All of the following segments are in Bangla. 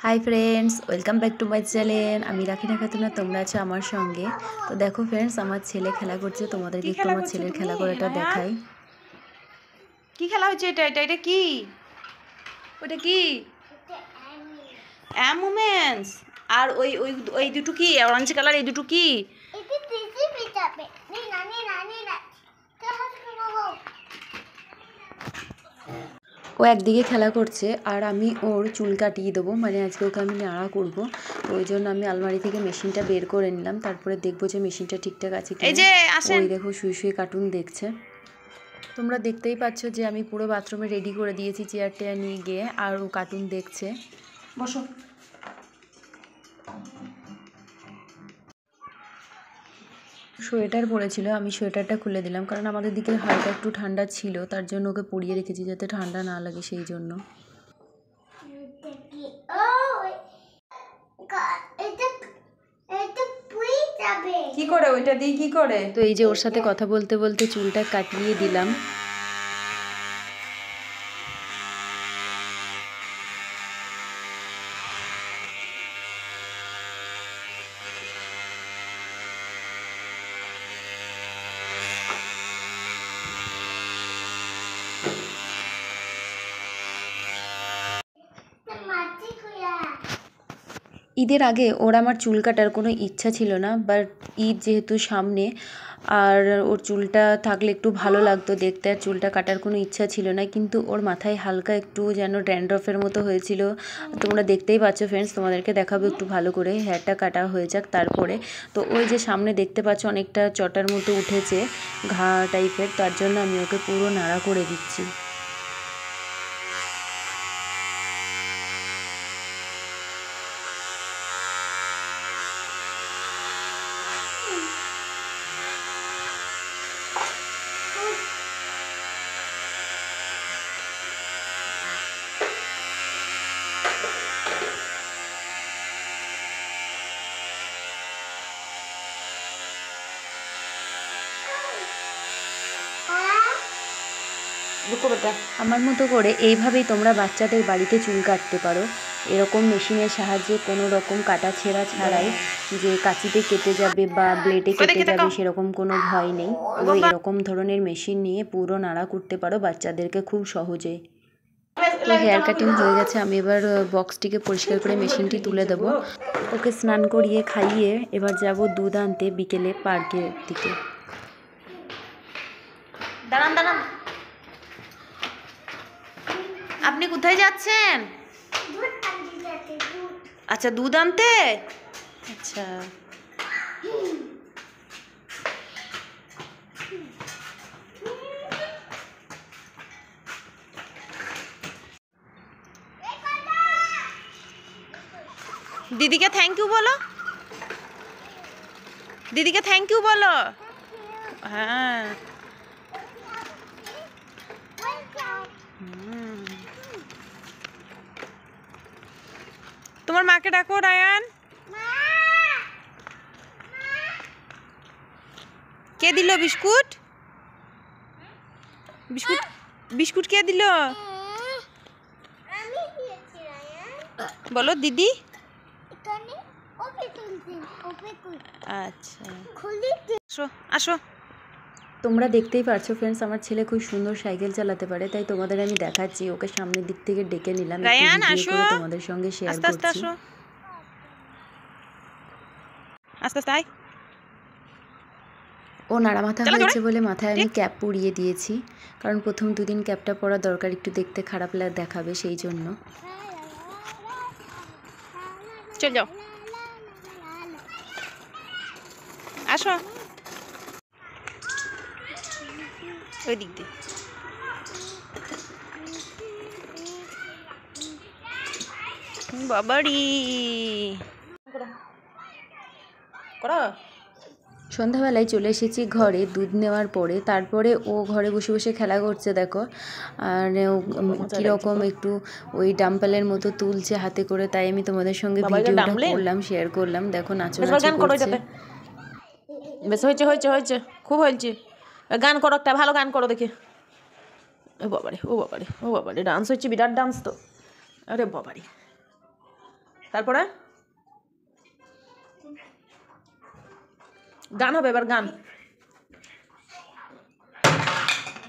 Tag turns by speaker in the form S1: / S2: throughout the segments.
S1: Hi friends, welcome back to my channel. আমি রাখি না খাতুনা, তোমরা আছো আমার সঙ্গে। তো দেখো ফ্রেন্ডস, আমার ছেলে খেলা করছে, তোমাদেরকে একটু আমার ছেলের খেলা করাটা দেখাই।
S2: কি খেলা হচ্ছে? এটা এটা এটা কি? ওটা কি? অ্যামুমেন্টস। আর ওই ওই ওই দুটো কি? অরেঞ্জ কালার এই দুটো কি?
S1: ও একদিকে খেলা করছে আর আমি ওর চুল কাটিয়ে দেবো, মানে আজকে ওকে আমি নাড়া করবো। তো ওই জন্য আমি আলমারি থেকে মেশিনটা বের করে নিলাম, তারপরে দেখবো যে মেশিনটা ঠিকঠাক আছে কি। ওই দেখো শুয়ে শুয়ে কার্টুন দেখছে। তোমরা দেখতেই পাচ্ছ যে আমি পুরো বাথরুমে রেডি করে দিয়েছি চেয়ার টেয়ার নিয়ে গিয়ে, আর ও কার্টুন দেখছে।
S2: বসো।
S1: সোয়েটার পরেছিল, আমি সোয়েটারটা খুলে দিলাম, কারণ আমাদের দিকে হালকা একটু ঠান্ডা ছিল, তার জন্য ওকে পরিয়ে রেখেছি যাতে ঠান্ডা না লাগে, সেই জন্য।
S2: কি করে ওইটা দিয়ে কি করে?
S1: তো এই যে ওর সাথে কথা বলতে বলতে চুলটা কাটিয়ে দিলাম। ঈদের আগে ওর আমার চুল কাটার কোনো ইচ্ছা ছিল না, বাট ঈদ যেহেতু সামনে আর ওর চুলটা থাকলে একটু ভালো লাগতো দেখতে, আর চুলটা কাটার কোনো ইচ্ছা ছিল না, কিন্তু ওর মাথায় হালকা একটু যেন ড্যান্ড্রফের মতো হয়েছিল। তোমরা দেখতেই পাচ্ছ ফ্রেন্ডস, তোমাদেরকে দেখাবো একটু ভালো করে। হেয়ারটা কাটা হয়ে যাক তারপরে। তো ওই যে সামনে দেখতে পাচ্ছ অনেকটা চটার মতো উঠেছে, ঘা টাইপের, তার জন্য আমি ওকে পুরো নাড়া করে দিচ্ছি। আমার মতো করে এইভাবেই তোমরা বাচ্চাদের বাড়িতে চুল কাটতে পারো। এরকম মেশিনের সাহায্যে কোনো রকম কাটা ছেঁড়া ছাড়াই, যে কাঁচিতে কেটে যাবে বা ব্লেডে কেটে যাবে সেরকম কোনো ভয় নেই। তো এরকম ধরনের মেশিন নিয়ে পুরো নাড়া করতে পারো বাচ্চাদেরকে খুব সহজেই। তো হেয়ার কাটিং হয়ে গেছে, আমি এবার বক্সটিকে পরিষ্কার করে মেশিনটি তুলে দেবো। ওকে স্নান করিয়ে খাইয়ে এবার যাব দুধ আনতে বিকেলে পার্কের দিকে।
S2: দাঁড়ান দাঁড়ান, আপনি কোথায় যাচ্ছেন? আচ্ছা, দুধ আনতে। আচ্ছা, দিদিকে থ্যাংক ইউ বলো, দিদিকে থ্যাংক ইউ বলো। হ্যাঁ, তোমার মাকে ডাকো রায়ান। কে দিল বিস্কুট? বিস্কুট বিস্কুট কে দিল? বলো দিদি। আচ্ছা, আসো আসো।
S1: তোমরা দেখতেই পারছো ফ্রেন্ডস, আমার ছেলে খুব সুন্দর সাইকেল চালাতে পারে, তাই তোমাদের আমি দেখাচ্ছি। ওকে সামনের দিক থেকে ডেকে নিলাম,
S2: রায়ান
S1: ভিডিও
S2: আসো,
S1: করে তোমাদের সঙ্গে শেয়ার
S2: আস্তে আস্তে
S1: করছি।
S2: আসো, আস্তে আস্তে আয়।
S1: ও নাড়া মাথা হয়েছে বলে মাথায় আমি ক্যাপ পরিয়ে দিয়েছি, কারণ প্রথম দুদিন ক্যাপটা পরা দরকার, একটু দেখতে খারাপ দেখাবে সেই জন্য।
S2: চল যাও, আসো ওই দিক দিয়ে। বাবারি করো।
S1: সন্ধ্যাবেলায় চলে এসেছি ঘরে দুধ নেওয়ার পরে, তারপরে ও ঘরে বসে বসে খেলা করছে দেখো। আর কীরকম একটু ওই ডাম্পেলের মতো তুলছে হাতে করে, তাই আমি তোমাদের সঙ্গে ভিডিওটা করলাম, শেয়ার করলাম। দেখো নাচানাচি করছে।
S2: বেশ হয়েছে হয়েছে হয়েছে, খুব হয়েছে। গান করো, একটা ভালো গান করো দেখি। ও বাবারে ও বাবারে ও বাবারে, ডান্স হচ্ছে, বিরাট ডান্স তো। আরে বাবারে, তারপরে গান হবে, এবার গান।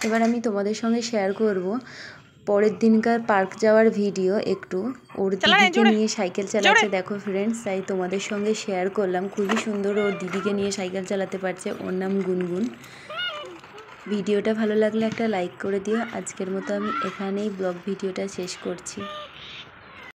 S1: এবার আমি তোমাদের সঙ্গে শেয়ার করব পরের দিনকার পার্ক যাওয়ার ভিডিও। একটু ওর দিদিকে নিয়ে সাইকেল চালাচ্ছে দেখো ফ্রেন্ডস, তাই তোমাদের সঙ্গে শেয়ার করলাম। খুবই সুন্দর ওর দিদিকে নিয়ে সাইকেল চালাতে পারছে, ওর নাম গুনগুন। ভিডিওটা ভালো লাগলে একটা লাইক করে দিও। আজকের মতো আমি এখানেই ব্লগ ভিডিওটা শেষ করছি।